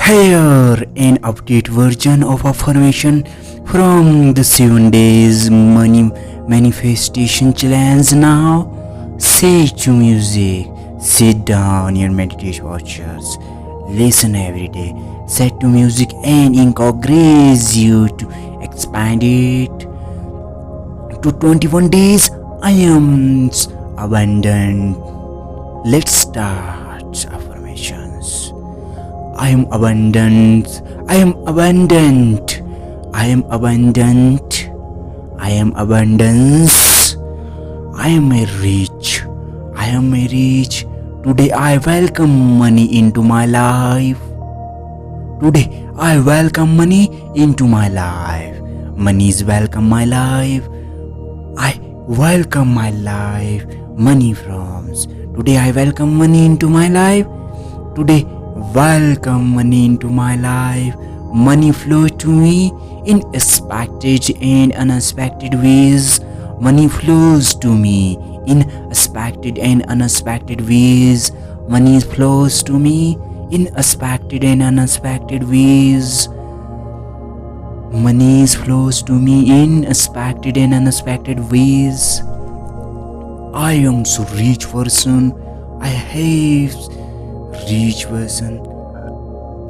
Here, an update version of affirmation from the 7 days money manifestation challenge. Now, say to music, sit down your meditation watchers, listen every day, set to music and encourage you to expand it to 21 days. I am abundant. Let's start affirmations. I am abundant. I am abundant. I am abundant. I am abundance. I am a rich. I am a rich. Today I welcome money into my life. Today I welcome money into my life. Money is welcome my life. I welcome my life. Money from. Today I welcome money into my life. Today welcome money into my life. Money flow to me in expected and unexpected ways. Money flows to me in expected and unexpected ways. Money flows to me in expected and unexpected ways. Money flows to me in expected and unexpected ways. I am so rich person. I have rich person.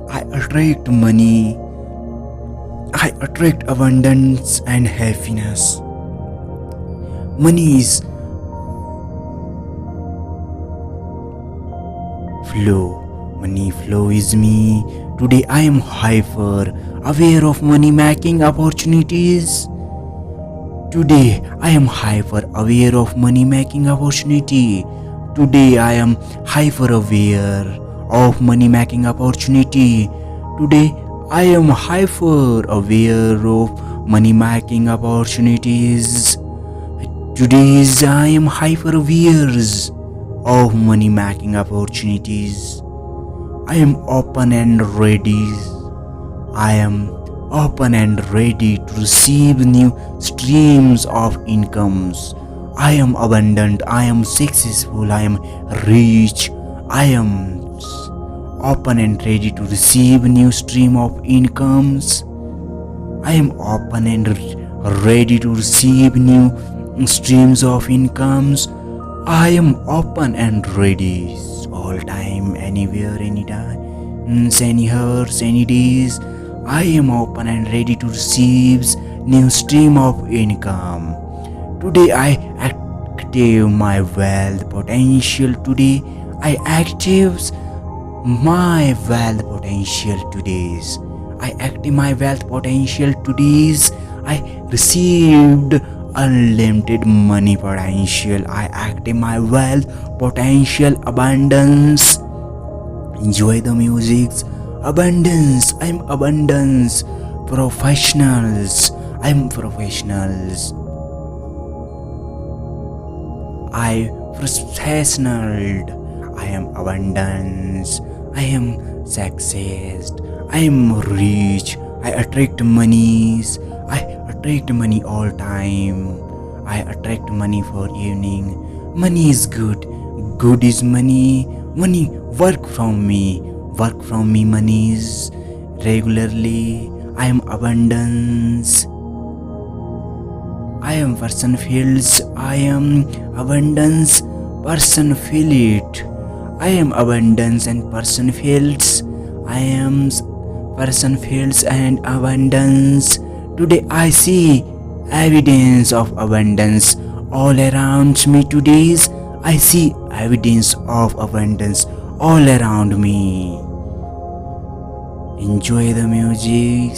I attract money. I attract abundance and happiness. Money is flow. Money flow is me. Today I am hyper aware of money making opportunities. Today I am hyper aware of money making opportunity. Today I am hyper aware of money making opportunity. Today I am hyper aware of money making opportunities. Today I am hyper aware of money making opportunities. I am open and ready. I am open and ready to receive new streams of incomes. I am abundant. I am successful. I am rich. I am open and ready to receive new stream of incomes. I am open and ready to receive new streams of incomes. I am open and ready all time, anywhere, anytime, any hours, any days. I am open and ready to receive new stream of income. Today I active my wealth potential. Today I active my wealth potential. Today's I active my wealth potential. Today's I received unlimited money potential. I active my wealth potential. Abundance. Enjoy the music. Abundance. I'm abundance. Professionals. I'm professionals. I professional. I am abundance. I am success. I am rich. I attract monies. I attract money all time. I attract money for evening. Money is good. Good is money. Money work from me. Work from me monies regularly. I am abundance. I am person feels. I am abundance. Person feel it. I am abundance and person feels. I am person feels and abundance. Today I see evidence of abundance all around me. Today's I see evidence of abundance all around me. Enjoy the music.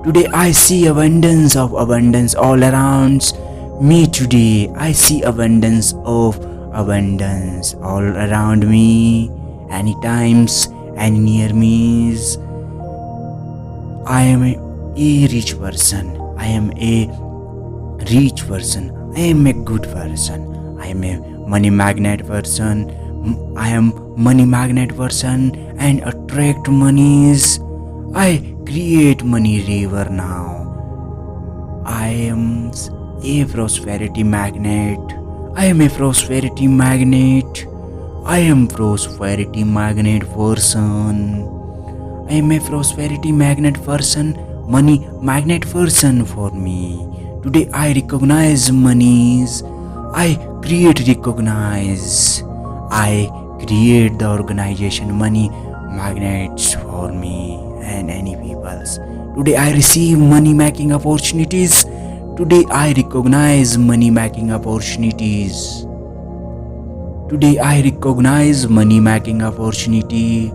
Today I see abundance of abundance all around me. Today I see abundance of abundance all around me. Any times, any near me. I am a rich person. I am a rich person. I am a good person. I am a money magnet person. I am money magnet person and attract monies. I create money river now. I am a prosperity magnet. I am a prosperity magnet. I am prosperity magnet person. I am a prosperity magnet person, money magnet person for me. Today I recognize monies. I recognize. I create the organization money magnets for me and any peoples. Today I receive money making opportunities. Today I recognize money making opportunities. Today I recognize money making opportunity.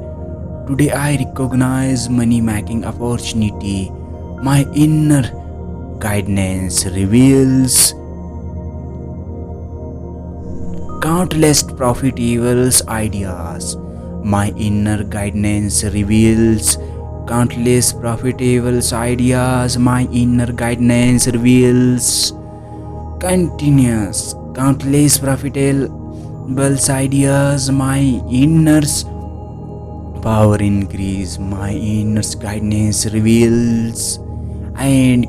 Today I recognize money making opportunity. My inner guidance reveals countless profitable ideas. My inner guidance reveals countless profitable ideas. My inner guidance reveals continuous countless profitable ideas. My inner power increase. My inner guidance reveals and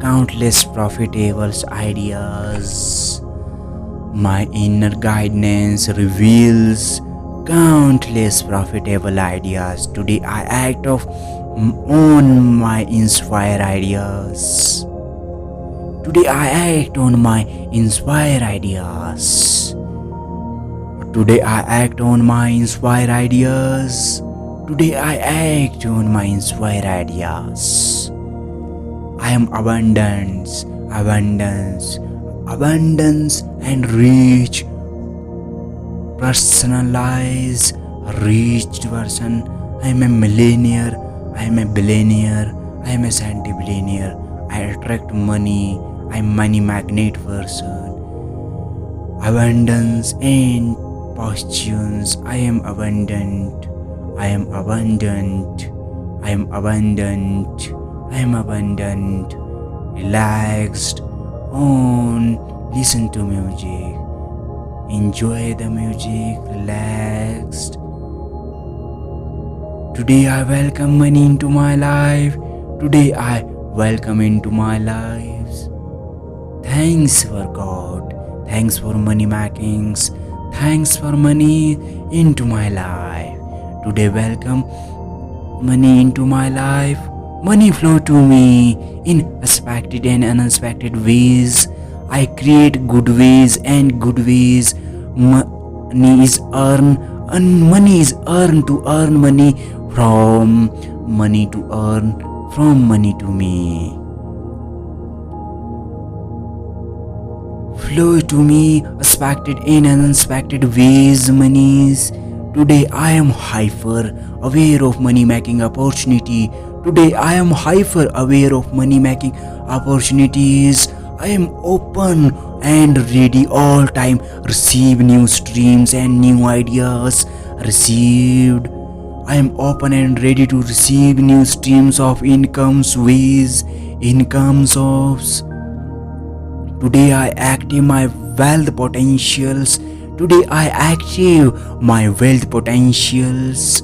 countless profitable ideas. My inner guidance reveals countless profitable ideas. Today I act on my inspire ideas. Today I act on my inspire ideas. Today I act on my inspire ideas. Today I act on my inspire ideas. I am abundance, abundance, abundance and rich. Personalized, rich person. I am a millionaire. I am a billionaire. I am a centi-billionaire. I attract money. I am money magnet person. Abundance and posture. I am abundant. I am abundant. I am abundant. I am abundant. Relaxed. On. Listen to music. Enjoy the music. Relaxed. Today I welcome money into my life. Today I welcome into my lives. Thanks for God. Thanks for money makings. Thanks for money into my life. Today welcome money into my life. Money flow to me in expected and unexpected ways. I create good ways and good ways. Money is earned and money is earned to earn money from money to earn from money to me. Flow to me expected and unexpected ways. Monies. Today I am hyper aware of money making opportunity. Today I am hyper aware of money making opportunities. I am open and ready all time receive new streams and new ideas received. I am open and ready to receive new streams of incomes, ways, income source. Today I active my wealth potentials. Today I active my wealth potentials.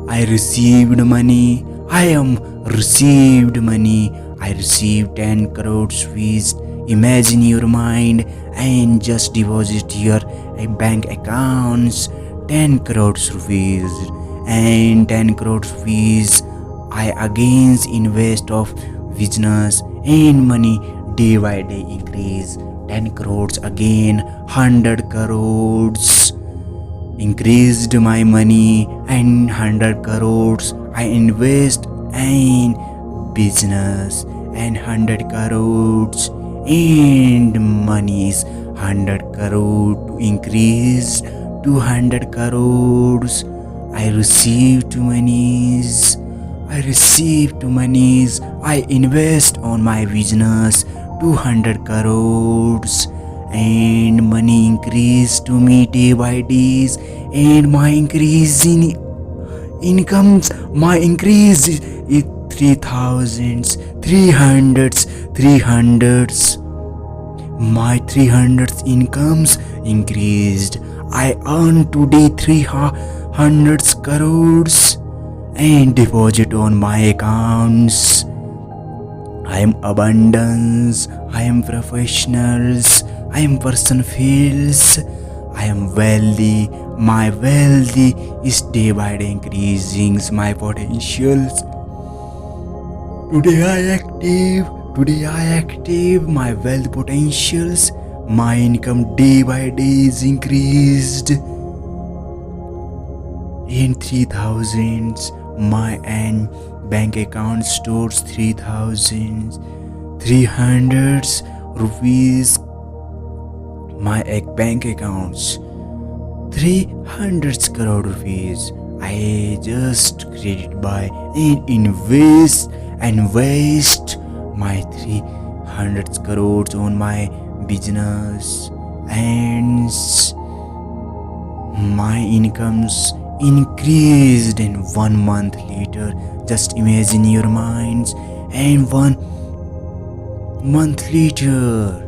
I received money. I am received money. I received 10 crores fees. Imagine your mind and just deposit your bank accounts 10 crores rupees and 10 crores fees. I again invest of business and money day by day increase 10 crores again 100 crores increased my money and 100 crores I invest in business and 100 crores and money is 100 crore to increase 200 crores. I received monies. I received monies. I invest on my business 200 crores and money increase to me day by days and my increase in incomes, my increase is 3000s, 300s. My 300s incomes increased. I earn today 300 crores and deposit on my accounts. I am abundance. I am professionals. I am person feels I am wealthy. My wealth is day by day increasing my potentials. Today I active my wealth potentials. My income day by day is increased in 3000s. My and bank account stores 3300 rupees. My bank accounts 300 crore rupees. I just credit by and invest and waste my 300 crores on my business, and my incomes increased in 1 month later. Just imagine your minds, and 1 month later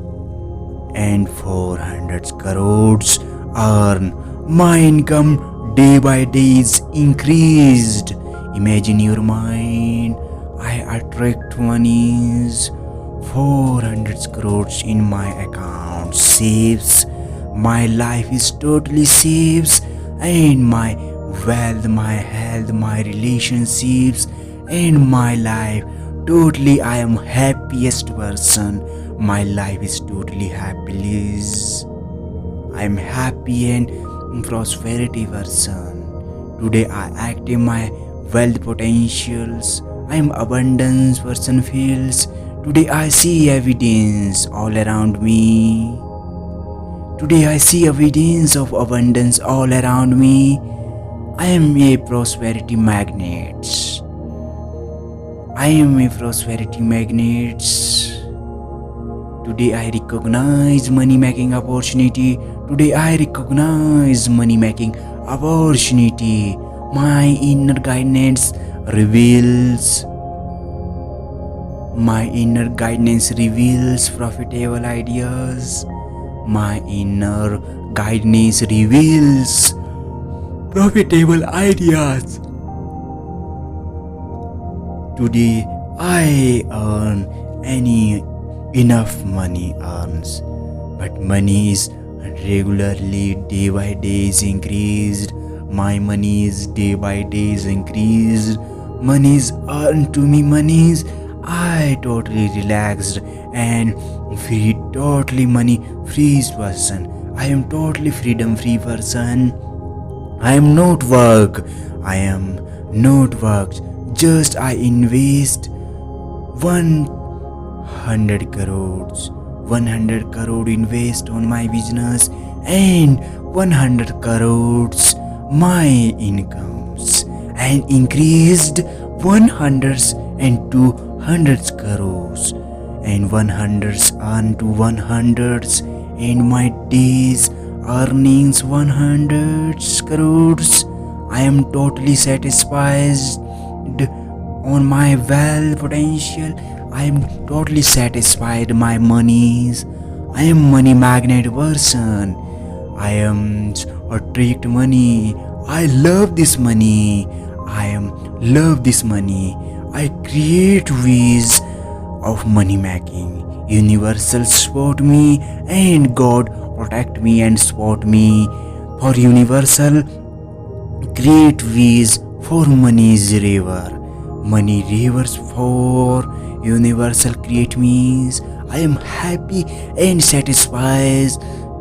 and 400 crores earn. My income day by day is increased. Imagine your mind. I attract monies. 400 crores in my account saves. My life is totally saves, and my wealth, my health, my relationships, and my life totally. I am happiest person. My life is totally happiness. I am happy and prosperity person. Today I active my wealth potentials. I am abundance person feels. Today I see evidence all around me. Today I see evidence of abundance all around me. I am a prosperity magnet. I am a prosperity magnet. Today I recognize money making opportunity. Today I recognize money making opportunity. My inner guidance reveals. My inner guidance reveals profitable ideas. My inner guidance reveals profitable ideas. Today I earn enough money earns, but money is regularly day by day is increased. My money is day by day is increased. Money is earned to me. Money is I totally relaxed and free, totally money free person. I am totally freedom free person. I am not work. I am not work. Just I invest 100 crores. 100 crore invest on my business, and 100 crores my incomes, and increased 100 and 200 crores, and 100 earn to 100, and my days earnings 100 crores. I am totally satisfied on my wealth potential. I am totally satisfied my monies. I am money magnet person. I am attract money. I love this money. I am love this money. I create ways of money making. Universal support me, and God protect me and support me. For universal create ways for money's river. Money rivers for universal create means. I am happy and satisfied.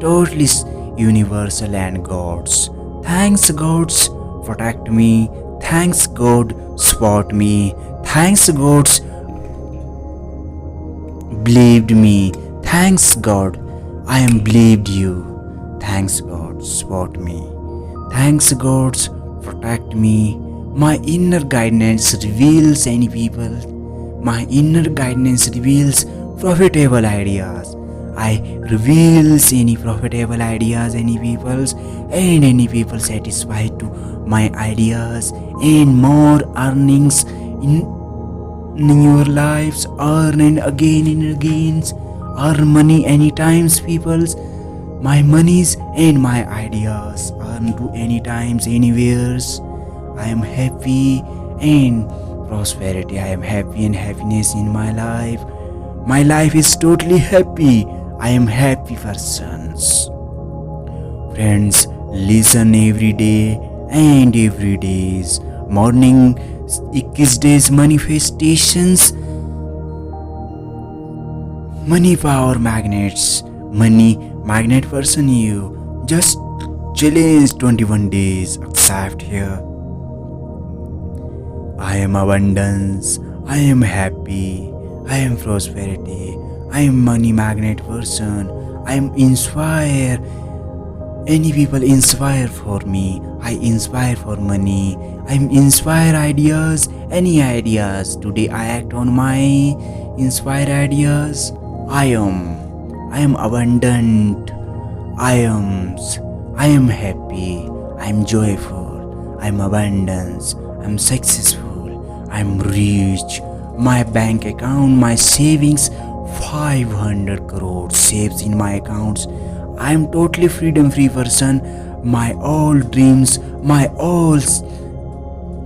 Totally universal and gods. Thanks gods protect me. Thanks God support me. Thanks gods believed me. Thanks God I am believed you. Thanks God support me. Thanks gods protect me. My inner guidance reveals any people. My inner guidance reveals profitable ideas. I reveals any profitable ideas, any people's, and any people satisfied to my ideas, and more earnings in your lives. Earn and again, earn money any times, people's. My monies and my ideas earn to any times, anywheres. I am happy and prosperity. I am happy and happiness in my life. My life is totally happy. I am happy persons. Friends, listen every day and every day's morning 21 days manifestations. Money power magnets. Money magnet person you. Just challenge 21 days. Accept here. I am abundance. I am happy. I am prosperity. I am money magnet person. I am inspire. Any people inspire for me. I inspire for money. I am inspire ideas. Any ideas. Today I act on my inspire ideas. I am abundant. I am happy. I am joyful. I am abundance. I am successful. I am rich. My bank account, my savings, 500 crores saves in my accounts. I am totally freedom free person. My all dreams, my all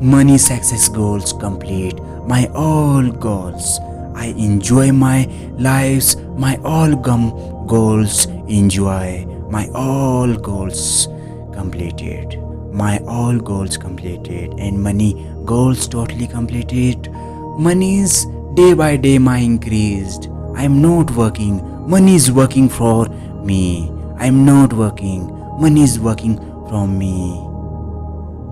money success goals complete. My all goals. I enjoy my lives, my all goals enjoy. My all goals completed. My all goals completed and money goals totally completed. Money is day by day my increased. I am not working. Money is working for me. I am not working. Money is working from me.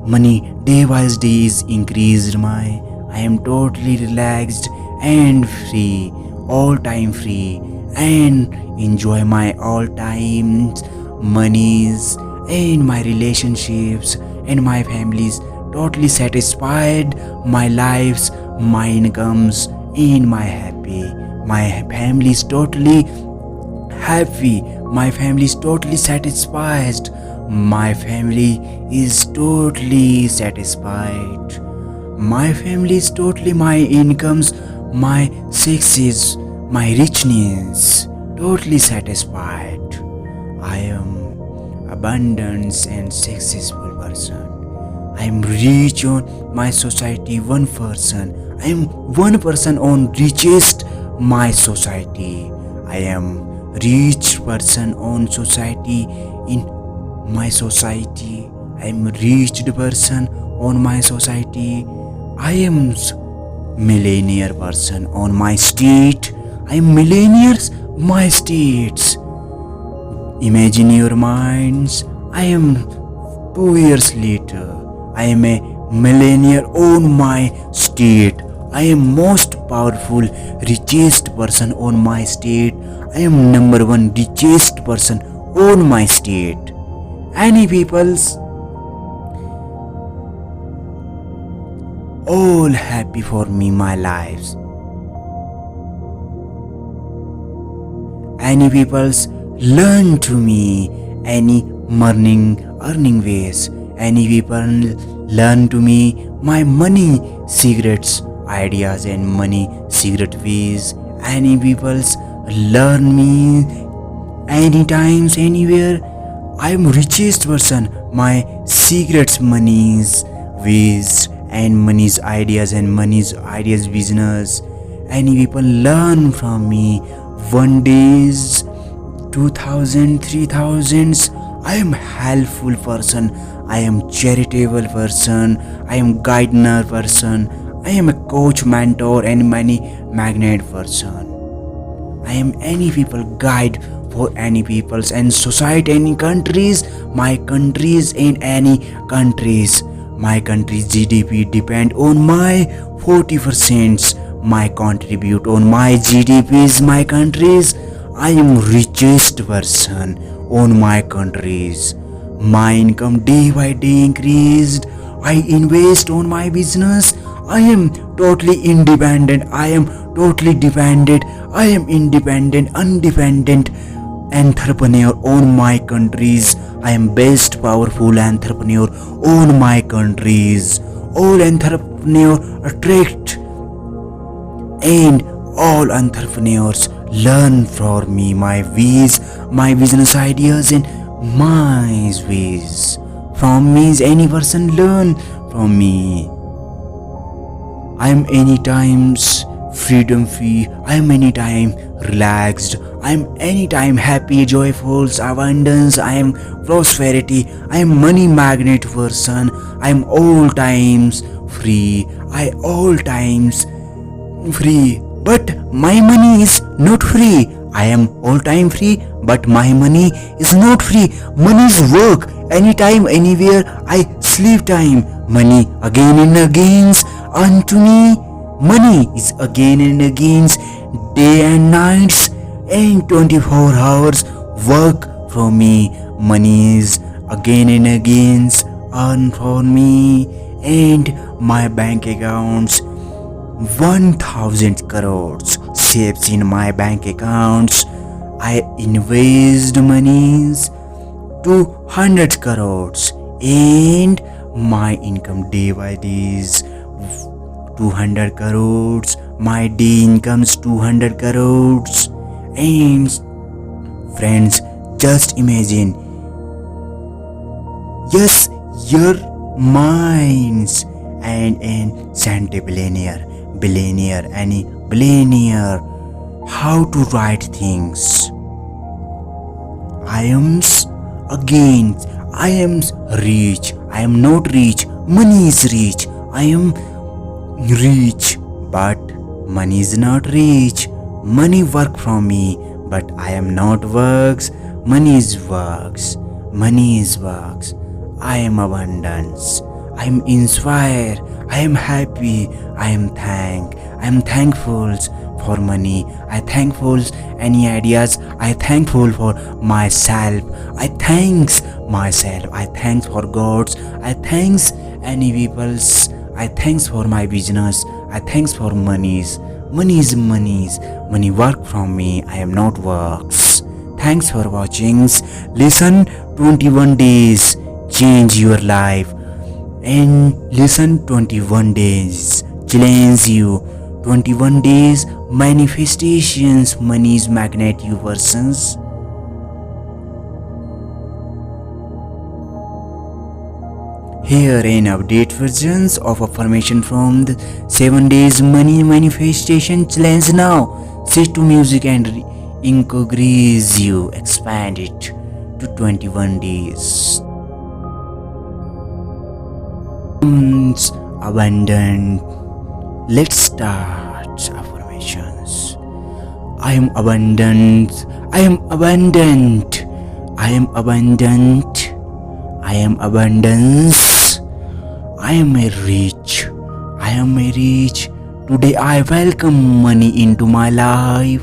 Money day by day is increased my. I am totally relaxed and free, all time free, and enjoy my all times monies and my relationships and my families totally satisfied, my lives, my incomes and my happy. My family is totally happy. My family is totally satisfied. My family is totally satisfied. My family is totally my incomes, my success, my richness, totally satisfied. I am abundance and successful person. I am rich on my society, one person. I am one person on richest my society. I am rich person on society in my society. I am rich person on my society. I am millionaire person on my state. I am millionaires my states. Imagine your minds. I am 2 years later. I am a millionaire on my state. I am most powerful, richest person on my state. I am number one richest person on my state. Any people's all happy for me my lives. Any people's learn to me any earning ways. Any people learn to me my money secrets ideas and money secret ways. Any people's learn me anytimes anywhere. I am richest person. My secrets money's ways and money's ideas and money's ideas business. Any people learn from me one days 2000 3000s. I am helpful person. I am charitable person. I am guidener person. I am a coach, mentor and money magnet person. I am any people guide for any peoples and society, any countries, my countries in any countries. My country's GDP depend on my 40%. My contribute on my GDPs, my countries. I am richest person on my countries. My income day by day increased. I invest on my business. I am totally independent. I am totally dependent. I am independent, undependent entrepreneur on my countries. I am best powerful entrepreneur on my countries. All entrepreneur attract and all entrepreneurs learn from me my ways, my business ideas and my ways. From me is any person learn from me. I am any times freedom free. I am anytime relaxed. I am anytime happy, joyful, abundance. I am prosperity. I am money magnet person. I am all times free. I all times free. But my money is not free. I am all time free, but my money is not free. Money is work. Anytime, anywhere, I sleep time. Money again and again unto me. Money is again and again, day and nights, and 24 hours work for me. Money is again and again earn for me, and my bank accounts 1000 crores saves in my bank accounts. I invest monies 200 crores, and my income day by day is 200 crores. My day incomes 200 crores. And friends, just imagine, yes, your minds and Santa billionaire, any billionaire, how to write things. I am rich. I am not rich. Money is rich. I am rich, but money is not rich. Money work from me, but I am not works. Money is works. Money is works. I am abundance. I am inspired. I am happy. I am thankful for money. I thankful any ideas. I thankful for myself. I thanks myself. I thanks for gods. I thanks any peoples. I thanks for my business. I thanks for monies. Money work from me. I am not works. Thanks for watching. Listen 21 days change your life, and listen 21 days challenge you. 21 days manifestations. Money is magnet you persons. Here an update versions of affirmation from the 7 days money manifestation challenge now. Set to music and increase you. Expand it to 21 days. Abundant. Let's start affirmations. I am abundant. I am abundant. I am abundant. I am abundance. I am a rich. I am a rich. Today I welcome money into my life.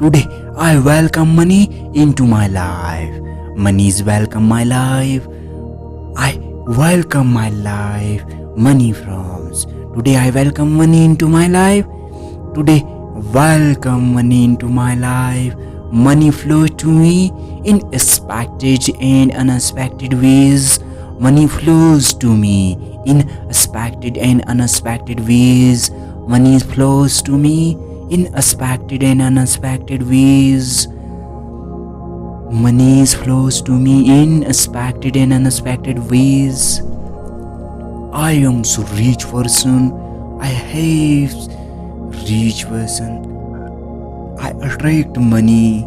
Today I welcome money into my life. Money is welcome my life. I welcome my life. Money from. Today I welcome money into my life. Today welcome money into my life. Money flows to me in expected and unexpected ways. Money flows to me in expected and unexpected ways. Money flows to me in expected and unexpected ways. Money flows to me in expected and unexpected ways. I am so rich person. I have rich person. I attract money.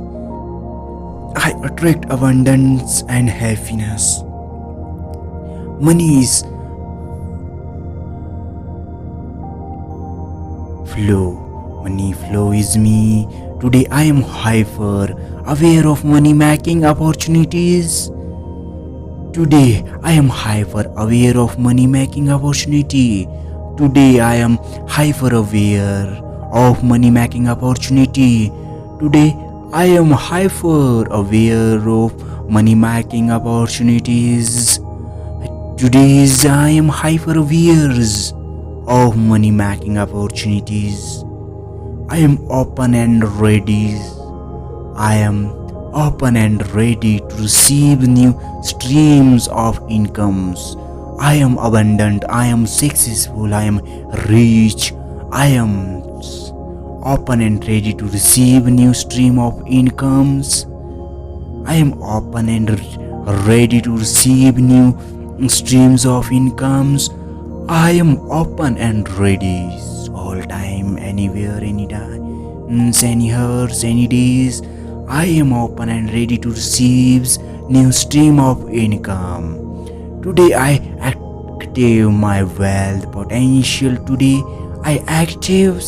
I attract abundance and happiness. Money is flow. Money flow is me. Today I am hyper aware of money making opportunities. Today I am hyper aware of money making opportunity. Today I am hyper aware of money making opportunity. Today I am hyper aware of money making opportunities. Today I am hyper aware of money making opportunities. I am open and ready. I am open and ready to receive new streams of incomes. I am abundant. I am successful. I am rich. I am open and ready to receive new stream of incomes. I am open and ready to receive new streams of incomes. I am open and ready all time, anywhere, anytime. months, any years, any days, I am open and ready to receive new stream of income. Today I active my wealth potential. Today I active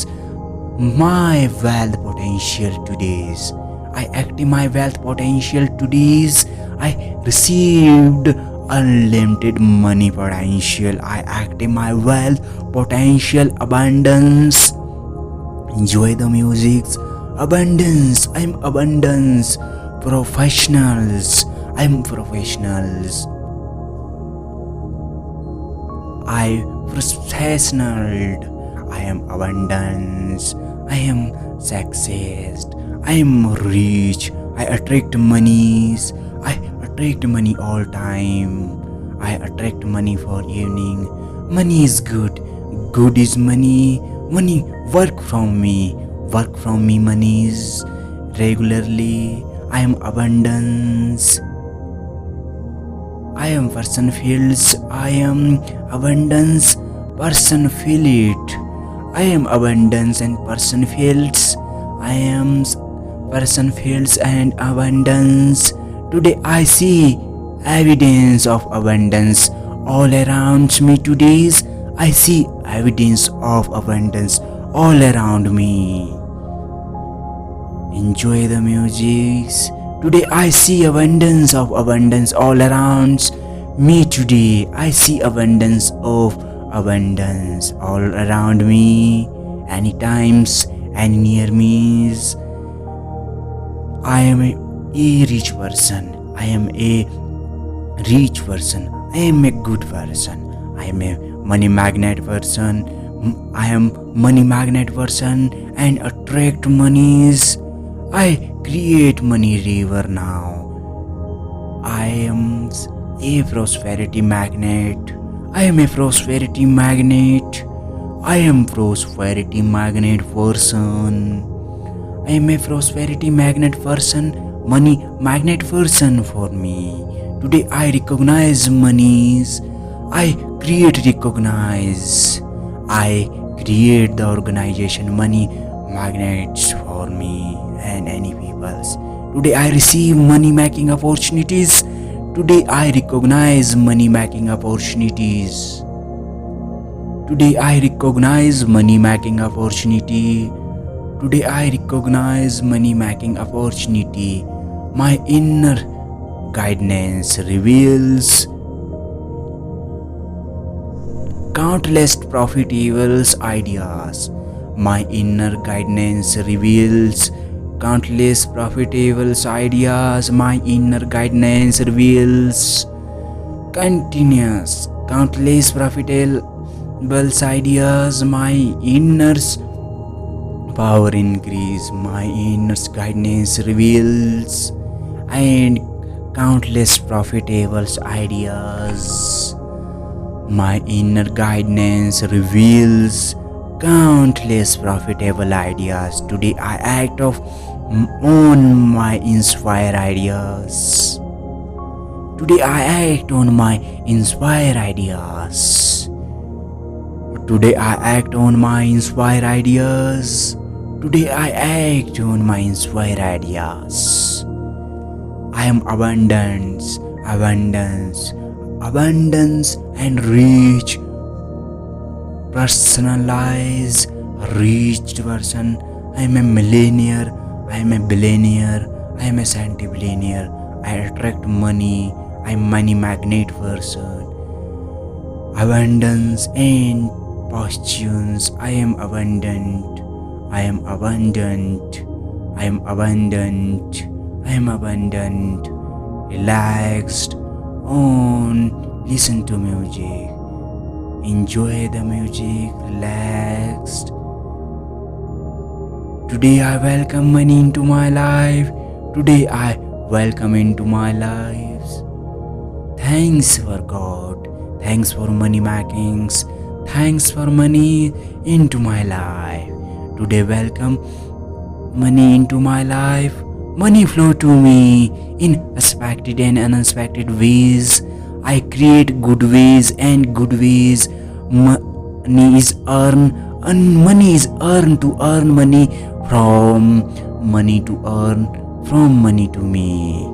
my wealth potential. Today's I active my wealth potential. Today's I received unlimited money potential. I active my wealth potential abundance. Enjoy the music's abundance. I'm abundance. Professionals. I'm professionals. I professional. I am abundance. I am success. I am rich. I attract monies. I attract money all time. I attract money for evening. Money is good. Good is money. Money work from me. Work from me monies. Regularly. I am abundance. I am person feels. I am abundance. Person feel it. I am abundance and person feels. I am person feels and abundance. Today I see evidence of abundance all around me. Today's I see evidence of abundance all around me. Enjoy the music. Today I see abundance of abundance all around me. Today I see abundance of abundance all around me. Any times, any near me. I am a rich person. I am a rich person. I am a good person. I am a money magnet person. I am money magnet person and attract monies. I create money river now. I am a prosperity magnet. I am a prosperity magnet. I am prosperity magnet person. I am a prosperity magnet person. Money magnet person for me. Today I recognize monies. I recognize. I create the organization money magnets for me and any peoples. Today I receive money making opportunities. Today I recognize money making opportunities. Today I recognize money making opportunity. Today I recognize money making opportunity. My inner guidance reveals countless profitable ideas. My inner guidance reveals countless profitable ideas. My inner guidance reveals continuous countless profitable ideas. My inner power increase. My inner guidance reveals and countless profitable ideas. My inner guidance reveals countless profitable ideas. Today I act on my inspire ideas. Today I act on my inspire ideas. Today I act on my inspire ideas. Today I act on my inspire ideas. I am abundance, abundance, abundance and rich. Personalized, rich person. I am a millionaire. I am a billionaire. I am a centibillionaire. I attract money. I am money magnet person. Abundance and fortunes. I am abundant. I am abundant. I am abundant. I am abundant. Relaxed. On. Listen to music. Enjoy the music. Relaxed. Today I welcome money into my life. Today I welcome into my lives. Thanks for God. Thanks for money makings. Thanks for money into my life. Today welcome money into my life. Money flow to me in expected and unexpected ways. I create good ways and good ways. Money is earned and money is earned to earn money from money to earn, from money to me.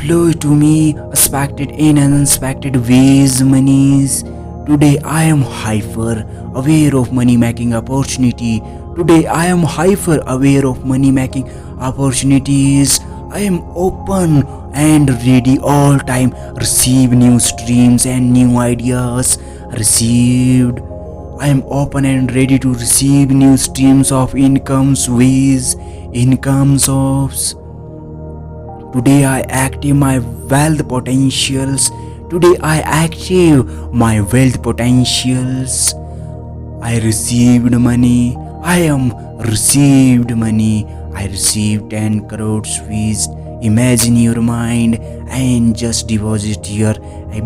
Flow to me, expected in and unexpected ways, monies. Today I am hyper aware of money making opportunity. Today I am hyper aware of money making opportunities. I am open and ready all time. Receive new streams and new ideas. Received. I am open and ready to receive new streams of incomes, ways, income source. Today I active my wealth potentials. Today I active my wealth potentials. I received money. I am received money. I received 10 crores fees. Imagine your mind and just deposit your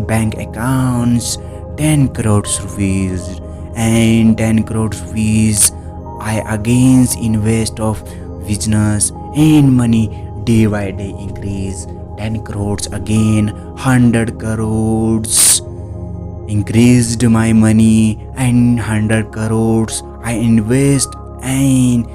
bank accounts 10 crores rupees and 10 crores fees. I again invest of business and money day by day increase 10 crores again 100 crores increased my money and 100 crores I invest in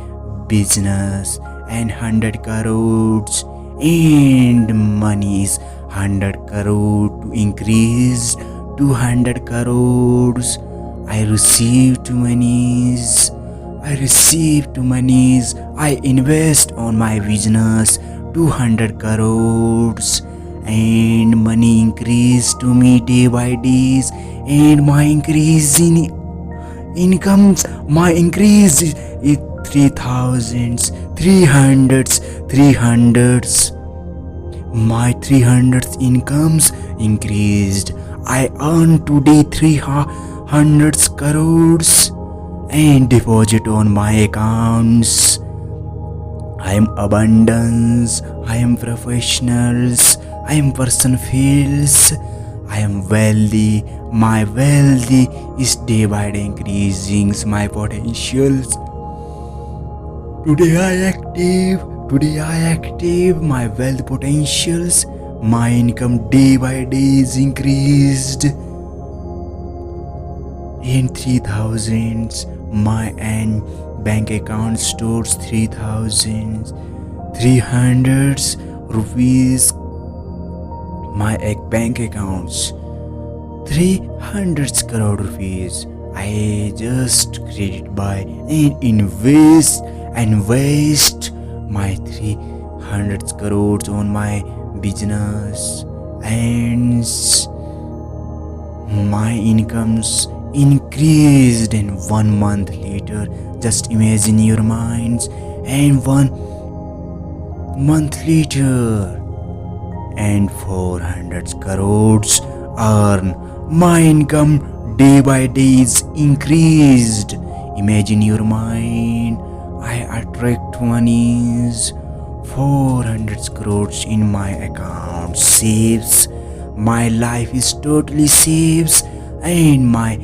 business and 100 crores and money is 100 crore to increase 200 crores. I received monies. I received monies. I invest on my business 200 crores and money increase to me day by days and my increase in incomes, my increase is 3000s, 300s. My 300s incomes increased. I earn today 300 crores and deposit on my accounts. I am abundance, I am professionals, I am person feels, I am wealthy, my wealthy is day by day increasing my potentials. Today I active my wealth potentials, my income day by day is increased in 3000s, my and bank account stores 3,300 rupees. My bank accounts 300 crore rupees. I just credit by and invest my 300 crores on my business and my incomes increased in 1 month later. Just imagine your minds and 1 month later and 400 crores earn. My income day by day is increased. Imagine your mind. I attract monies 400 crores in my account saves. My life is totally saves and my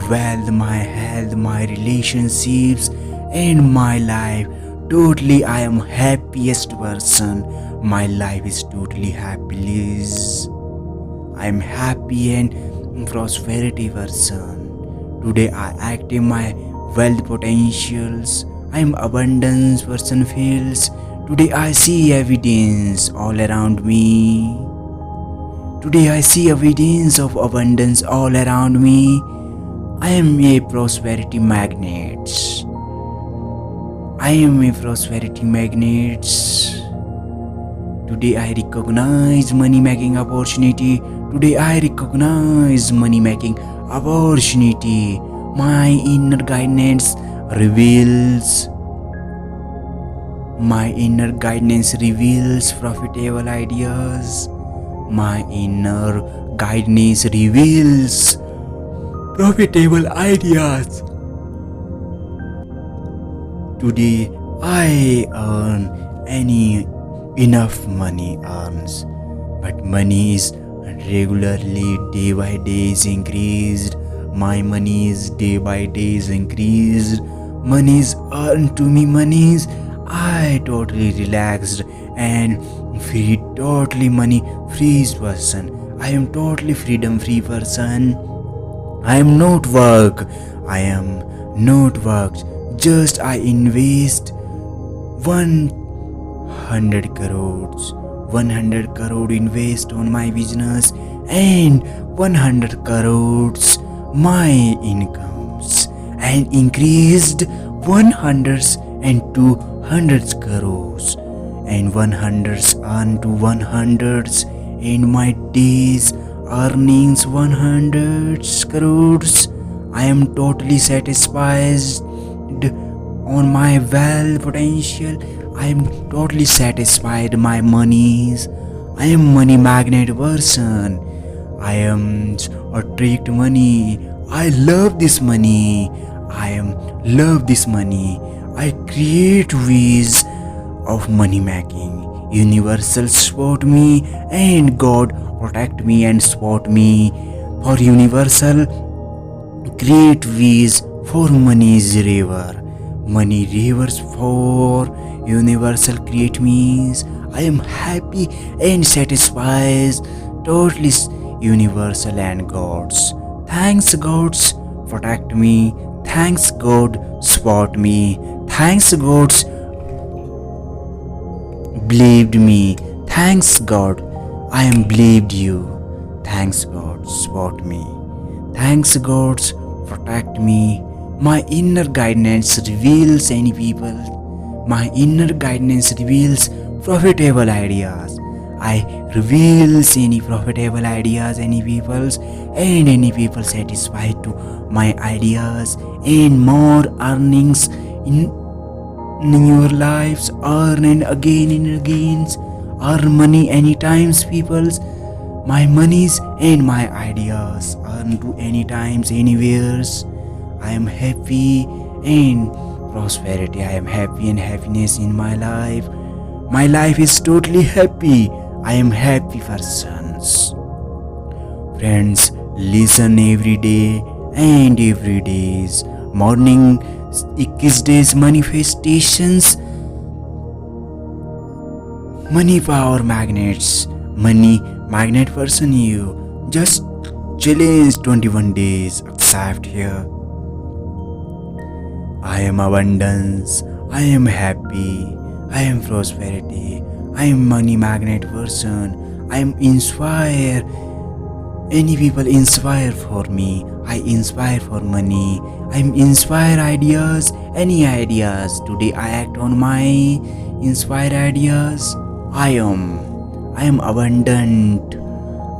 wealth, my health, my relationships and my life totally I am happiest person. My life is totally happiness. I am happy and prosperity person. Today I active my wealth potentials. I am abundance person feels. Today I see evidence all around me. Today I see evidence of abundance all around me. I am a prosperity magnet. I am a prosperity magnet. Today I recognize money making opportunity. Today I recognize money making opportunity. My inner guidance reveals. My inner guidance reveals profitable ideas. My inner guidance reveals profitable ideas. Today I earn enough money earns, but money is regularly day by day is increased. My money is day by day is increased. Money is earned to me. Money is I totally relaxed and free, totally money free person. I am totally freedom free person. I am not work. I am not works. Just I invest 100 crores. 100 crore invest on my business and 100 crores my incomes and increased 100 and 200 crores and 100s earn to 100s and my days earnings 100 crores. I am totally satisfied on my well potential. I am totally satisfied my monies. I am money magnet person. I am attract money. I love this money. I am love this money. I create ways of money making. Universal support me and God protect me and support me. For universal create ways for money's river. Money rivers for universal create means I am happy and satisfied. Totally universal and gods. Thanks gods protect me. Thanks God support me. Thanks gods believed me. Thanks God I am believed you. Thanks God support me. Thanks gods protect me. My inner guidance reveals any people. My inner guidance reveals profitable ideas. I reveals any profitable ideas, any people's and any people satisfied to my ideas and more earnings in your lives. Earn and again earn money any times people's. My monies and my ideas earn to any times anywheres. I am happy and prosperity. I am happy and happiness in my life. My life is totally happy. I am happy persons. Friends, listen every day and every day's morning 21 days manifestations. Money power magnets. Money magnet person you. Just challenge 21 days. Accept here. I am abundance. I am happy. I am prosperity. I am money magnet person. I am inspire. Any people inspire for me. I inspire for money. I am inspire ideas. Any ideas. Today I act on my inspire ideas. I am abundant.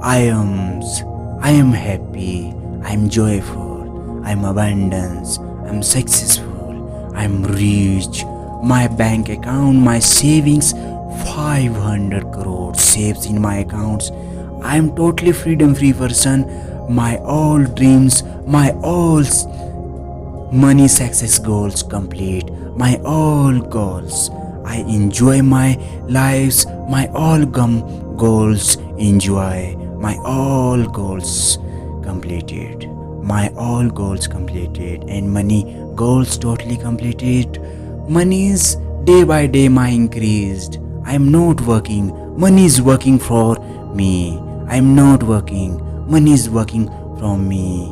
I am happy. I am joyful. I am abundance. I am successful. I am rich. My bank account, my savings 500 crores saves in my accounts. I am totally freedom free person. My all dreams, my all money success goals complete. My all goals. I enjoy my lives. My all goals enjoy. My all goals completed. My all goals completed and money goals totally completed. Money is day by day my increased. I am not working. Money is working for me. I am not working. Money is working from me.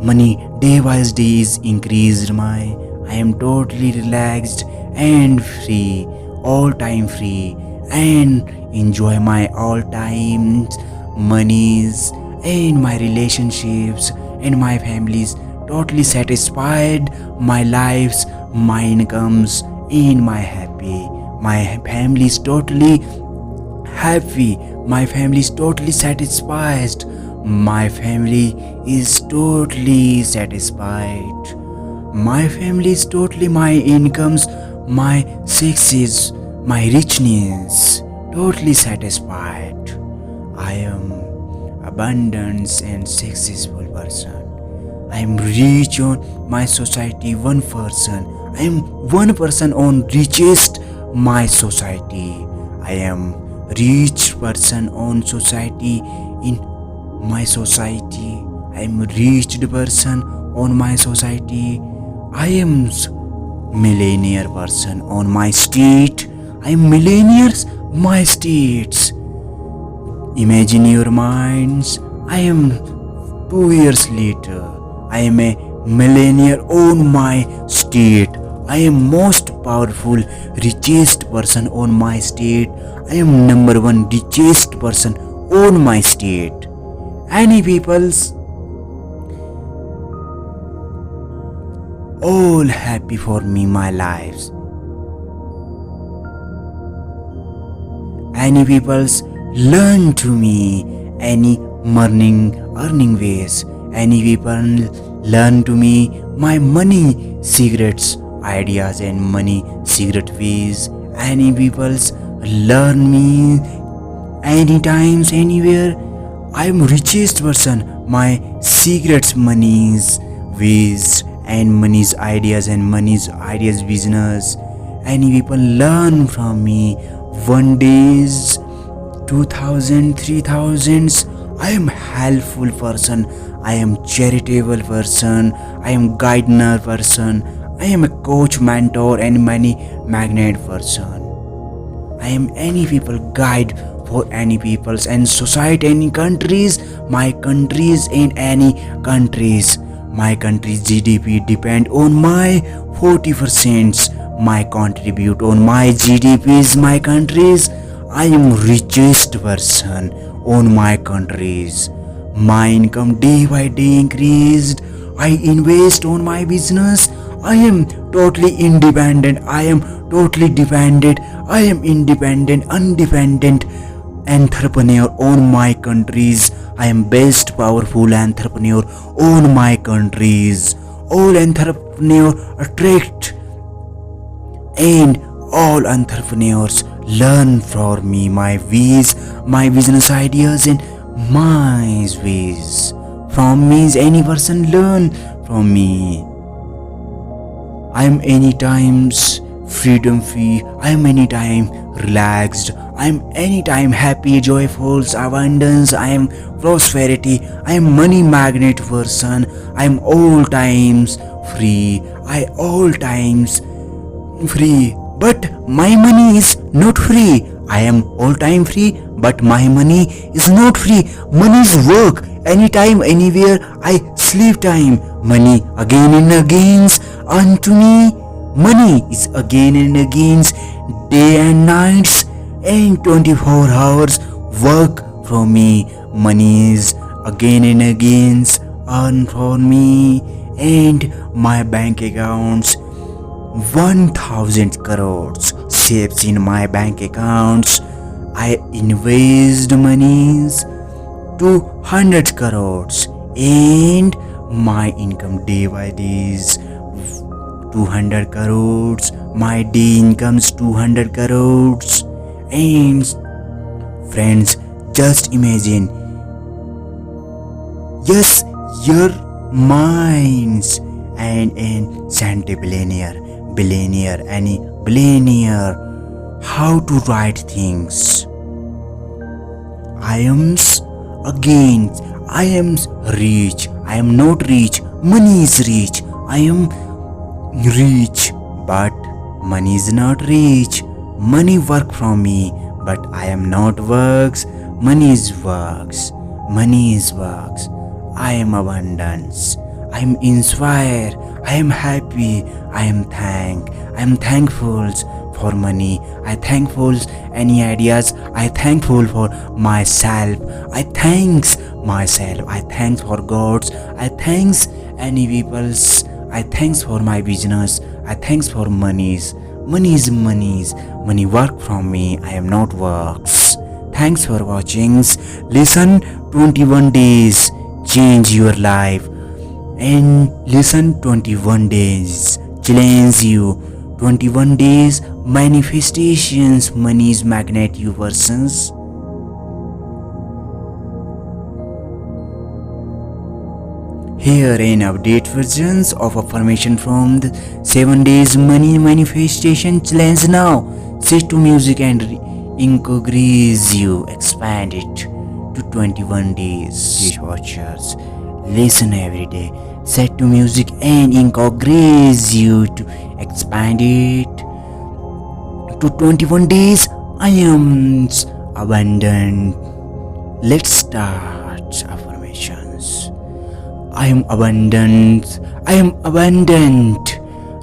Money day by day is increased my. I am totally relaxed and free. All time free and enjoy my all time monies and my relationships and my families totally satisfied. My lives, my incomes and my happy. My family is totally happy. My family is totally satisfied. My family is totally satisfied. My family is totally my incomes, my success, my richness totally satisfied. I am abundance and successful person. I am rich on my society, one person. I am one person on richest my society. I am rich person on society in my society. I am rich person on my society. I am millionaire person on my state. I am millionaires my states. Imagine your minds. I am 2 years later. I am a millionaire on my state. I am most powerful, richest person on my state. I am number one richest person on my state. Any peoples all happy for me my lives. Any peoples learn to me any earning ways. Any people learn to me my money secrets, ideas and money secret ways. Any peoples learn me anytimes, anywhere. I am richest person. My secrets, money's ways and money's ideas and money's ideas business. Any people learn from me. One days, 2000, 3000s. I am helpful person. I am charitable person. I am guidener person. I am a coach, mentor and money magnet person. I am any people guide for any peoples and society, any countries, my countries in any countries. My country's GDP depend on my 40%. My contribute on my GDPs, my countries. I am richest person on my countries. My income day by day increased. I invest on my business. I am totally independent. I am totally dependent. I am independent, independent entrepreneur on my countries. I am best powerful entrepreneur on my countries. All entrepreneur attract and all entrepreneurs learn from me my ways, my business ideas and my ways. From me any person learn from me. I am any times freedom free. I am any time relaxed. I am any time happy, joyful, abundance. I am prosperity. I am money magnet person. I am all times free. I all times free. But my money is not free. I am all time free, but my money is not free. Money is work. Anytime, anywhere, I sleep time. Money again and again unto me. Money is again and again, day and nights and 24 hours work for me. Money is again and again earn for me, and my bank accounts 1000 crores saves in my bank accounts. I invest monies 200 crores and my income day by days 200 crores. My day incomes 200 crores. And friends, just imagine, yes, your minds and Santa billionaire, any billionaire, how to write things. I am rich. I am not rich. Money is rich. I am rich, but money is not rich. Money work from me, but I am not works. Money is works. Money is works. I am abundance. I am inspired. I am happy. I am thankful for money. I thankful any ideas. I thankful for myself. I thanks myself. I thanks for gods. I thanks any peoples. I thanks for my business. I thanks for monies. Money work from me. I am not works. Thanks for watching. Listen 21 days change your life, and listen 21 days challenge you. 21 days manifestations. Money is magnet you persons. Here an update versions of affirmation from the 7 days money manifestation challenge now. Set to music and increase you. Expand it to 21 days. Watchers, listen every day. Set to music and increase you to expand it to 21 days. I am abundant. Let's start affirmations. I am abundant. I am abundant.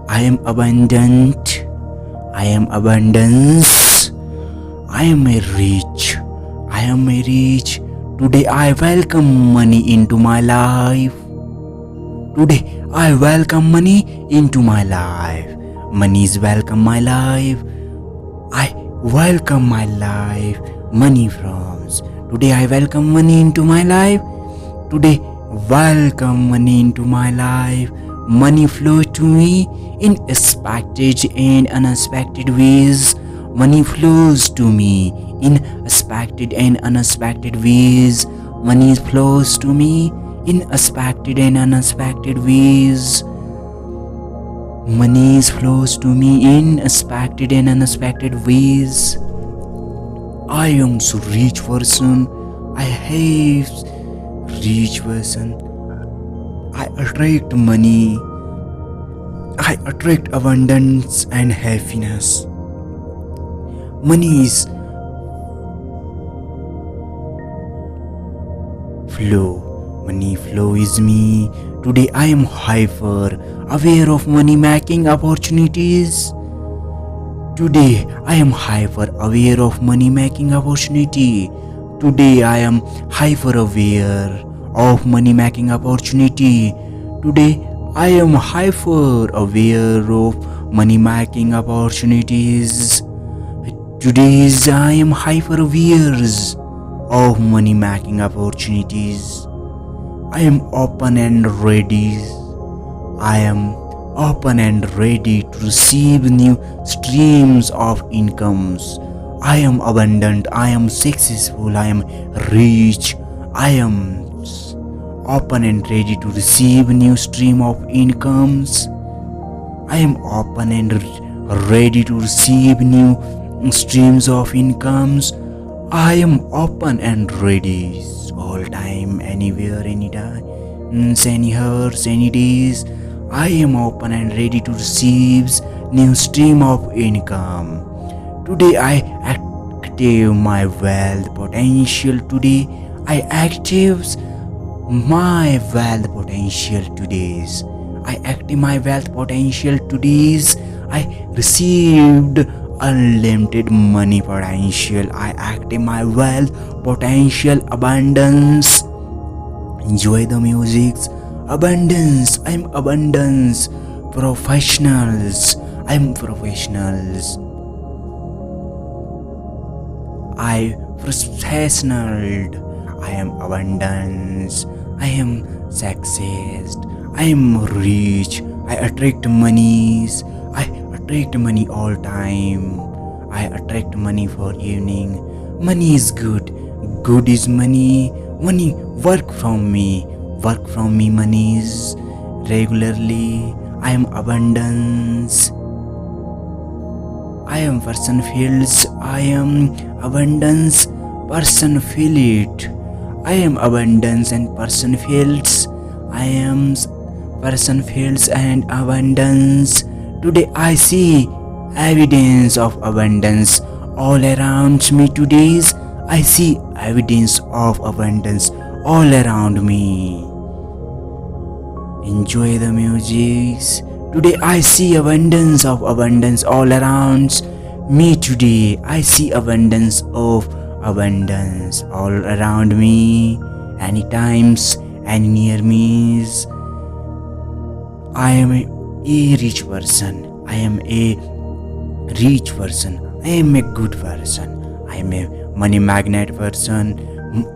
I am abundant. I am abundance. I am a rich. I am a rich. Today I welcome money into my life. Today I welcome money into my life. Money is welcome my life. I welcome my life. Money flows. Today I welcome money into my life. Today welcome money into my life. Money flows to me in expected and unexpected ways. Money flows to me in expected and unexpected ways. Money flows to me in expected and unexpected ways. Money flows to me in expected and unexpected ways. I am so rich person. I have rich person. I attract money. I attract abundance and happiness. Money is flow. Money flow is me. Today I am hyper aware of money making opportunities. Today I am hyper aware of money making opportunity. Today I am hyper aware of money making opportunity. Today I am hyper aware of money making opportunities. Today I am hyper aware of money making opportunities. I am open and ready. I am open and ready to receive new streams of incomes. I am abundant. I am successful. I am rich. I am open and ready to receive new stream of incomes. I am open and ready to receive new streams of incomes. I am open and ready all time, anywhere, anytime, any hours, any days. I am open and ready to receive new stream of income. Today I active my wealth potential. Today I active my wealth potential. Today's I active my wealth potential. Today's I received unlimited money potential. I active my wealth potential. Abundance. Enjoy the music. Abundance. I'm abundance. Professionals. I'm professionals. I professional. I am abundance. I am success. I am rich. I attract monies. I attract money all time. I attract money for evening. Money is good. Good is money. Money work from me. Work from me monies regularly. I am abundance. I am person feels. I am abundance. Person feel it. I am abundance and person feels. I am person feels and abundance. Today I see evidence of abundance all around me. Today's I see evidence of abundance all around me. Enjoy the music. Today I see abundance of abundance all around me. Today I see abundance of abundance all around me. Any times, any near me. I am a rich person. I am a rich person. I am a good person. I am a money magnet person.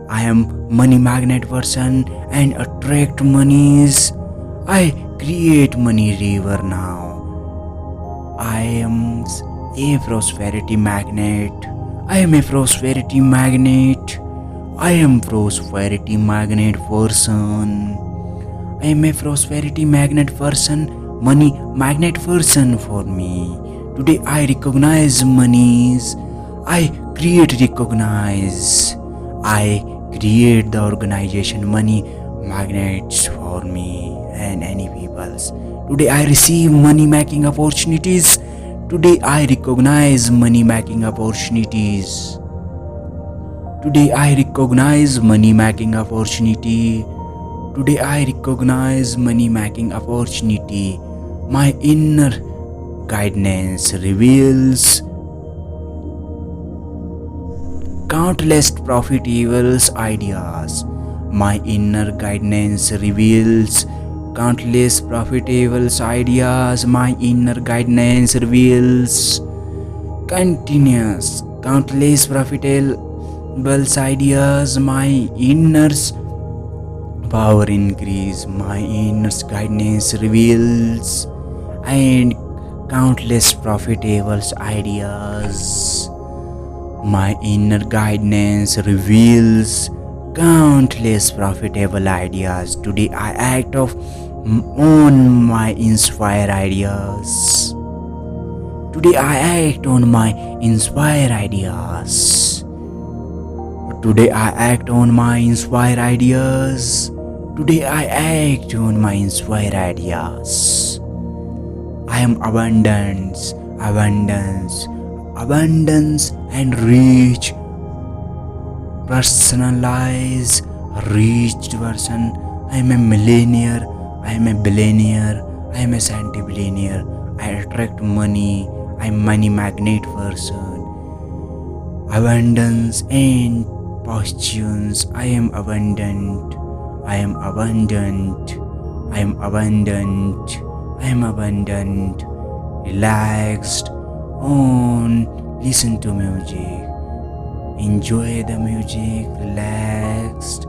I am money magnet person and attract monies. I create money river now. I am a prosperity magnet. I am a prosperity magnet. I am prosperity magnet person. I am a prosperity magnet person. Money magnet person for me. Today I recognize monies. I recognize. I create the organization money magnets for me and any peoples. Today I receive money making opportunities. Today I recognize money making opportunities. Today I recognize money making opportunity. Today I recognize money making opportunity. My inner guidance reveals countless profitable ideas. My inner guidance reveals countless profitable ideas. My inner guidance reveals continuous countless profitable ideas. My inner power increase. My inner guidance reveals and countless profitable ideas. My inner guidance reveals countless profitable ideas. Today I act on my inspired ideas. Today I act on my inspired ideas. Today I act on my inspired ideas. Today I act on my inspired ideas. I am abundance, abundance, abundance and rich. Personalized, rich person. I am a millionaire. I am a billionaire. I am a centibillionaire. I attract money. I am money magnet person. Abundance and posture. I am abundant. I am abundant. I am abundant. I am abundant. Relaxed. Listen to music. Enjoy the music. Relaxed.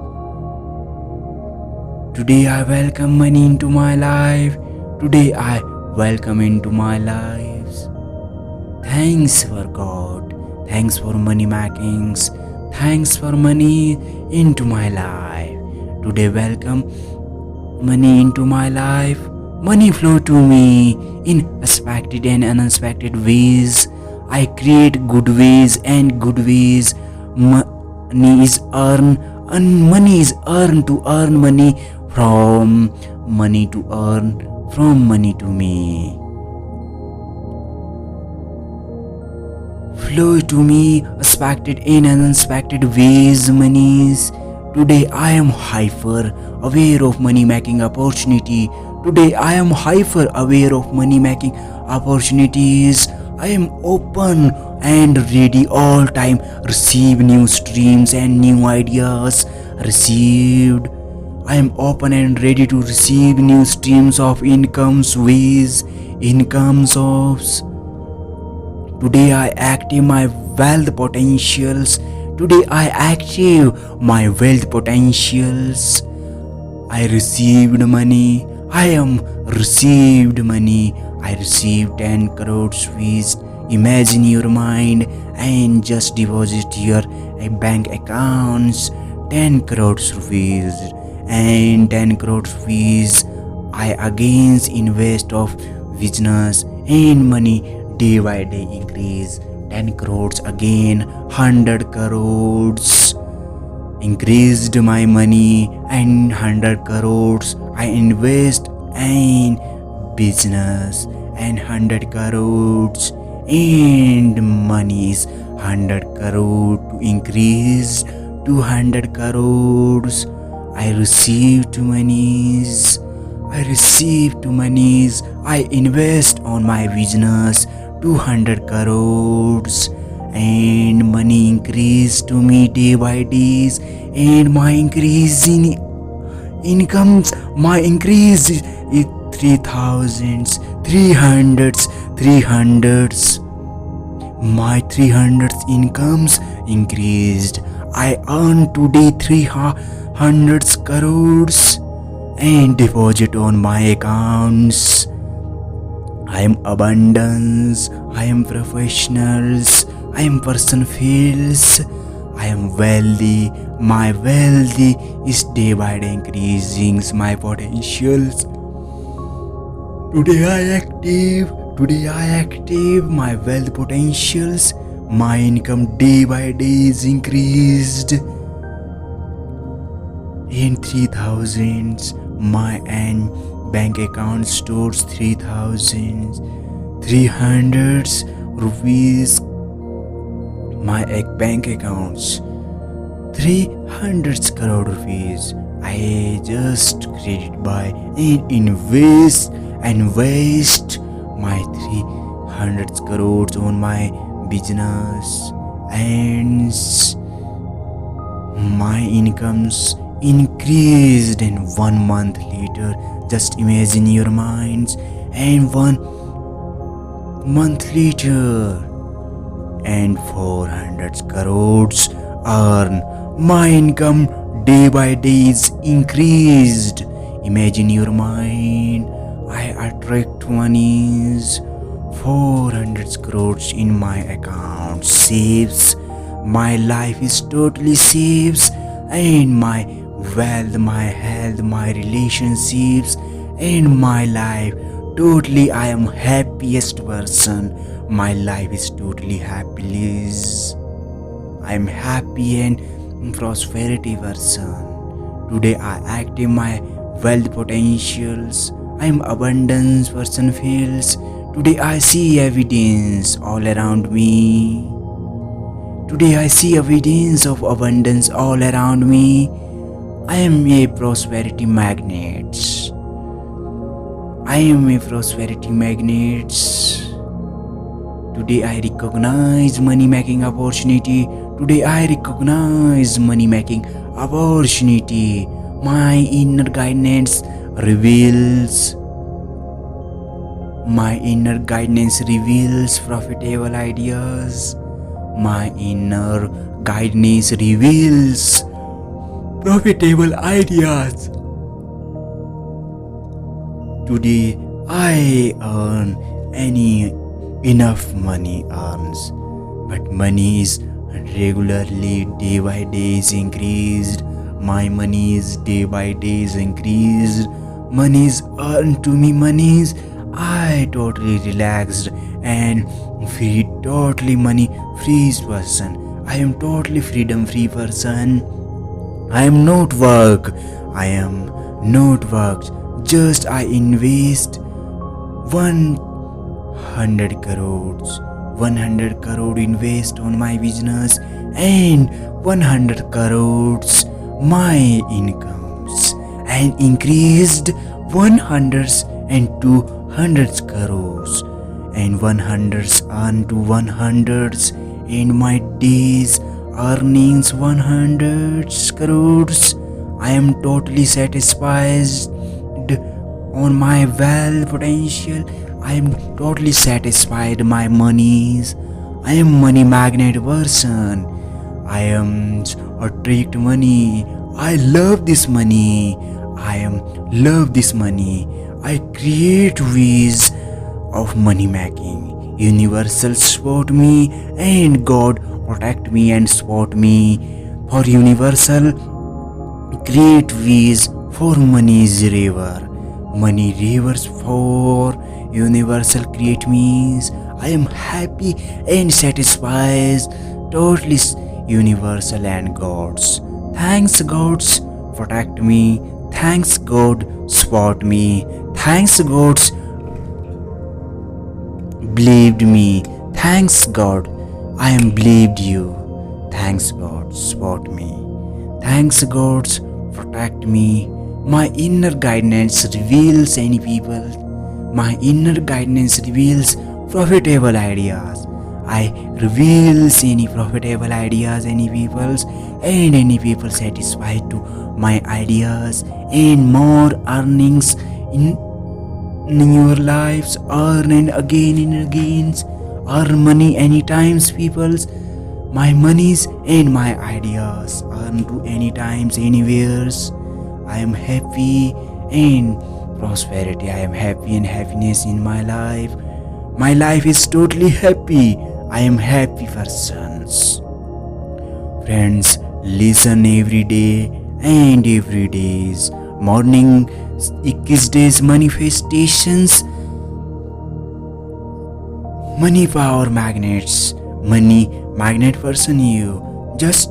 Today I welcome money into my life. Today I welcome into my lives. Thanks for God. Thanks for money makings. Thanks for money into my life. Today welcome money into my life. Money flow to me in expected and unexpected ways. I create good ways and good ways. Money is earned and money is earned to earn money from money to earn from money to me. Flow to me expected and unexpected ways. Monies. Today I am hyper aware of money making opportunity. Today I am hyper aware of money making opportunities. I am open and ready all time. Receive new streams and new ideas. Received. I am open and ready to receive new streams of incomes, ways, income source. Today I active my wealth potentials. Today I active my wealth potentials. I received money. I am received money. I received 10 crores fees. Imagine your mind and just deposit your bank accounts 10 crores rupees and 10 crores fees. I again invest of business and money day by day increase 10 crores again 100 crores increased my money and 100 crores I invest in business and 100 crores and money is 100 crore to increase 200 crores. I received monies. I received monies. I invest on my business 200 crores and money increase to me day by days and my increase in incomes, my increase is 3000s, 300s. My 300s incomes increased. I earned today 300 crores and deposit on my accounts. I am abundance. I am professionals. I am person feels. I am wealthy. My wealthy is day by day increasing my potentials. Today I active my wealth potentials. My income day by day is increased in 3000s. My bank account stores 3,300 rupees. My bank accounts 300 crore rupees. I just created by and invest and waste my 300 crores on my business, and my incomes increased in 1 month later. Just imagine your minds, and 1 month later, and 400 crores earn. My income day by day is increased. Imagine your mind. I attract monies. 400 crores in my account saves. My life is totally saves, and my wealth, my health, my relationships, and my life totally. I am happiest person. My life is totally happiness. I am happy and prosperity person. Today I active my wealth potentials. I am abundance person feels. Today I see evidence all around me. Today I see evidence of abundance all around me. I am a prosperity magnet. I am a prosperity magnet. Today I recognize money making opportunity. Today I recognize money making opportunity. My inner guidance reveals. My inner guidance reveals profitable ideas. My inner guidance reveals profitable ideas. Today I earn any enough money earns, but money is regularly day by day is increased. My money is day by day is increased. Money is earned to me. Money is I totally relaxed and free, totally money free person. I am totally freedom free person. I am not work. I am not worked. Just I invest 100 crores. 100 crore invest on my business, and 100 crores my incomes, and increased 100 and 200 crores, and 100s earn to 100s, in my days earnings 100 crores. I am totally satisfied on my wealth potential. I am totally satisfied my monies. I am money magnet person. I am attract money. I love this money. I am love this money. I create ways of money making. Universal support me, and God protect me and support me. For universal create ways for money's river. Money rivers for universal create means I am happy and satisfied. Totally universal and gods. Thanks gods protect me. Thanks God support me. Thanks gods believed me. Thanks God I am believed you. Thanks God support me. Thanks gods protect me. My inner guidance reveals any people. My inner guidance reveals profitable ideas. I reveals any profitable ideas, any people's, and any people satisfied to my ideas, and more earnings in your lives. Earn and again, earn money any times people's. My monies and my ideas earn to any times, anywheres. I am happy and prosperity. I am happy and happiness in my life. My life is totally happy. I am happy persons. Friends, listen every day and every day's morning 21 days manifestations. Money power magnets. Money magnet person you. Just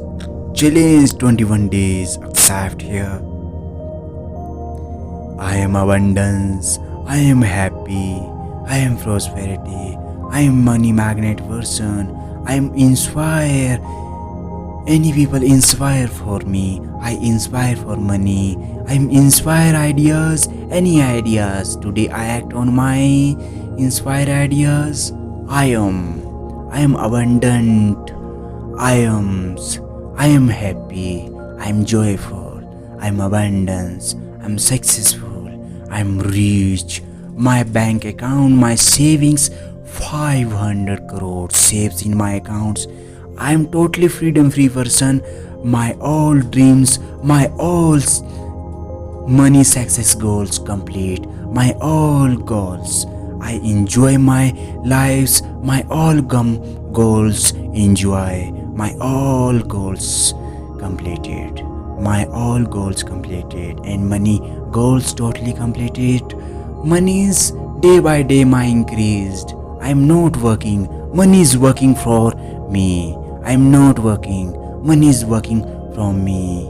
challenge 21 days. Accept here. I am abundance. I am happy. I am prosperity. I am money magnet person. I am inspire Any people inspire for me. I inspire for money. I inspire ideas. Any ideas. Today I act on my inspire ideas. I am abundant. I am happy. I am joyful. I am abundance. I am successful. I am rich. My bank account, my savings, 500 crores saves in my accounts. I am totally freedom free person. My all dreams, my all money success goals complete. My all goals. I enjoy my lives, my all goals enjoy. My all goals completed. My all goals completed and money goals totally completed. Money is day by day my increased. I am not working. Money is working for me. I am not working. Money is working from me.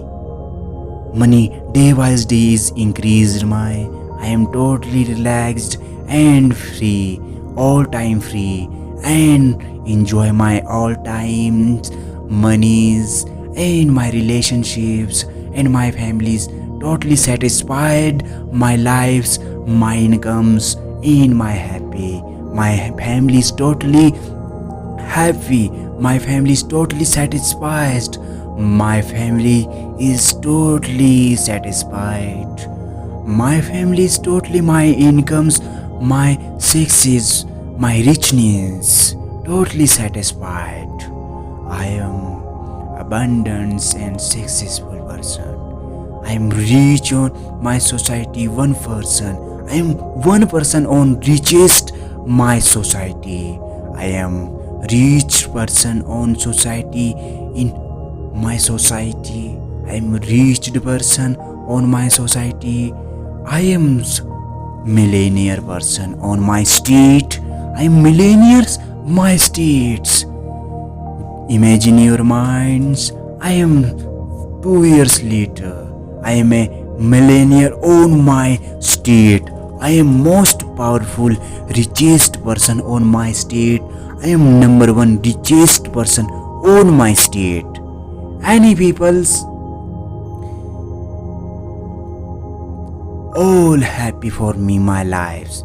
Money day by day is increased my. I am totally relaxed and free. All time free and enjoy my all times monies and my relationships and my families totally satisfied my lives, my incomes and my happy. My family is totally happy. My family is totally satisfied. My family is totally satisfied. My family is totally my incomes, my success, my richness, totally satisfied. I am abundance and successful person. I am rich on my society, one person. I am one person on richest my society. I am rich person on society in my society. I am rich person on my society. I am millionaire person on my state. I am millionaires my states. Imagine your minds. I am 2 years later. I am a millionaire on my state. I am most powerful, richest person on my state. I am number one richest person on my state. Any people's all happy for me my lives.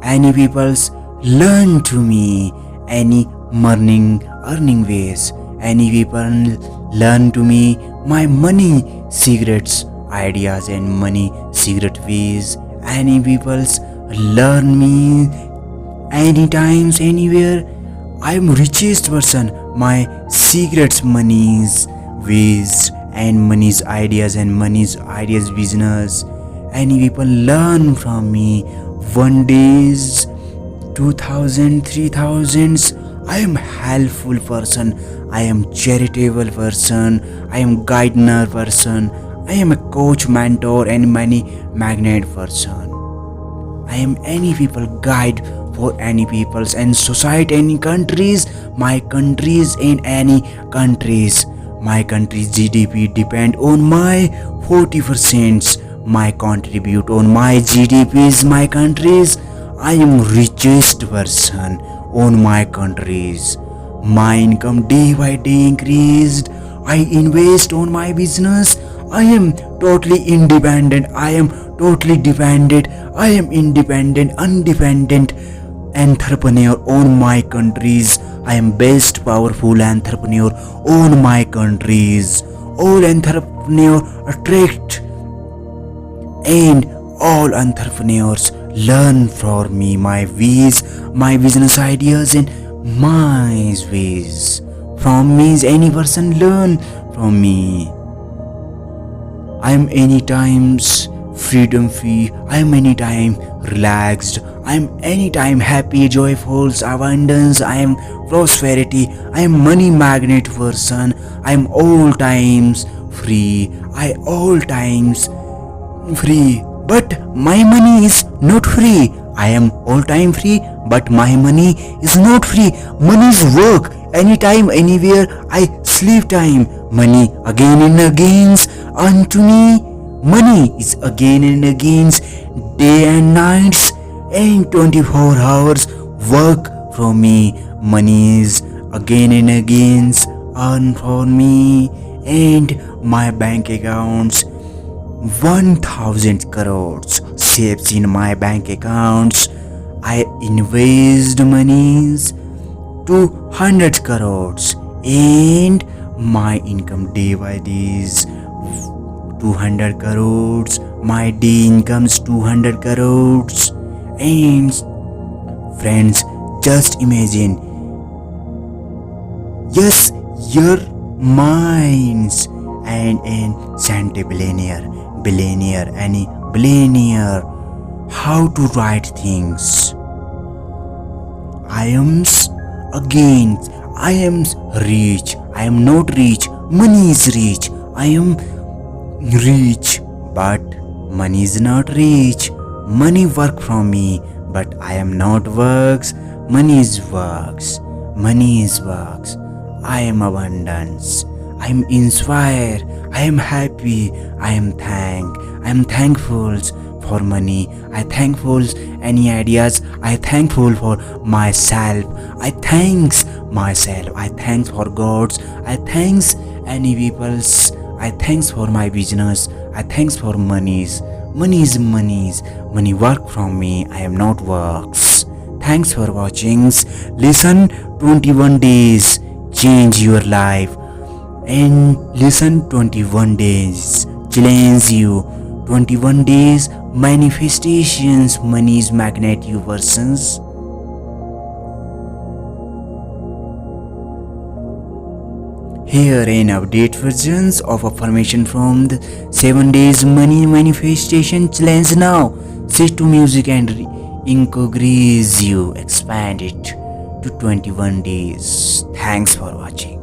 Any people's learn to me any earning ways. Any people learn to me my money secrets ideas and money secret ways. Any people's learn me anytimes anywhere. I am richest person. My secrets money's ways and money's ideas and money's ideas business. Any people learn from me one days 2000 3000s. I am helpful person. I am charitable person. I am guidener person. I am a coach, mentor and money magnet person. I am any people guide for any peoples and society, any countries, my countries in any countries. My country's GDP depend on my 40%. My contribute on my GDPs, my countries. I am richest person on my countries. My income day by day increased. I invest on my business. I am totally independent. I am totally dependent. I am independent, independent entrepreneur on my countries. I am best powerful entrepreneur on my countries. All entrepreneur attract and all entrepreneurs learn from me my ways, my business ideas and my ways. From me any person learn from me. I am any times freedom free. I am any time relaxed. I am anytime happy, joyful, abundance. I am prosperity. I am money magnet person. I am all times free. I all times free. But my money is not free. I am all time free, but my money is not free. Money is work. Anytime, anywhere. I sleep time. Money again and again unto me. Money is again and again day and nights and 24 hours work from me. Money is again and again earned for me, and my bank accounts 1000 crores saves in my bank accounts. I invest monies 200 crores, and my income day by day is 200 crores. My day incomes 200 crores. And friends, just imagine, yes, your minds and Santa billionaire, any billionaire, how to write things. I am rich. I am not rich. Money is rich. I am rich, but money is not rich. Money work from me, but I am not works. Money is works. Money is works. I am abundance. I am inspired. I am happy. I am thankful for money. I thankful any ideas. I thankful for myself. I thanks myself. I thanks for gods. I thanks any peoples. I thanks for my business. I thanks for monies. Money work from me. I am not works. Thanks for watching. Listen 21 days. Change your life. And listen 21 days. Challenge you. 21 days manifestations. Money is magnet you versions. Here an update versions of affirmation from the 7 days money manifestation challenge now. Set to music and increase you. Expand it to 21 days. Thanks for watching.